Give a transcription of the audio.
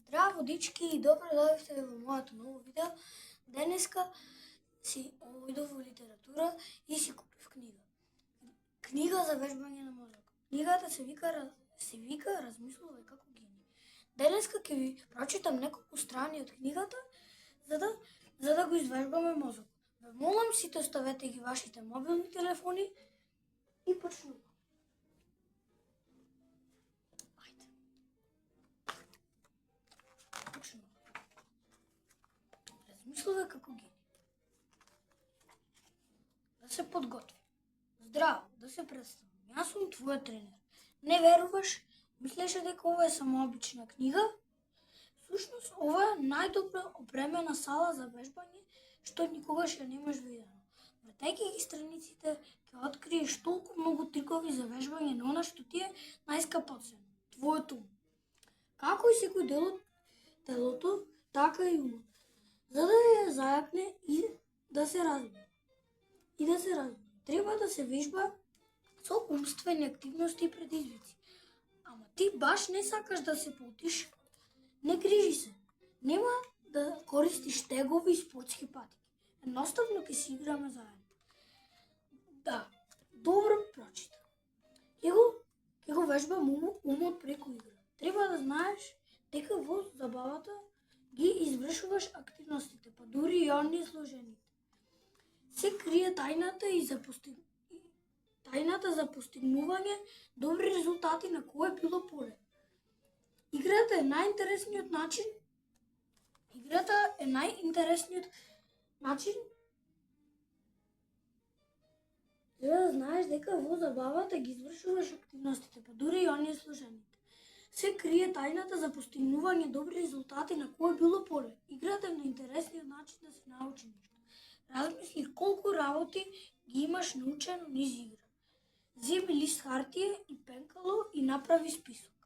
Здраво, дечки, и добро дојдовте во моето ново видео. Денеска си ојдов во литература и си купив книга. Книга за вежбање на мозок. Книгата се вика Размислувај како гений. Денеска ќе ви прочитам неколку страни од книгата за да го извежбаме мозок. Ве молам, сите оставете ги вашите мобилни телефони и почнуваме. Размислувај како гений. Да се подготви. Здраво, да се представам. Јас сум твојот тренер. Не веруваш? Мислеше дека ова е само обична книга? Всушност, ова е најдобро опремена сала за вежбање што никогаш ја немаш видено. Вртејќи ги страниците, ќе откриеш толку многу трикови за вежбање на она што ти е најскапоцено, твојот ум. Како и секој дел од телото, така и умот, за да ја зајакне и да се развие. Треба да се вежба со умствени активности и предизвици. Ама ти баш не сакаш да се поутиш, не грижи се. Нема да користиш тегови и спортски патики. Едноставно ќе си играме заедно. Да, добро прочита. Ќе го вежбам умот преку игра. Треба да знаеш дека во забавата ги извршуваш активностите, па дури и оние сложените. Се крие тајната за постигнување добри резултати на кое било поле. Играта е најинтересниот начин за да знаеш дека во забавата ги извршуваш активностите, па дури и оние сложените. Се крие тајната за постигнување добри резултати на кое било поле. Играта е најинтересниот начин да се научи нешто. Размисли колку работи ги имаш научено низ игра. Земи лист хартија и пенкало и направи список.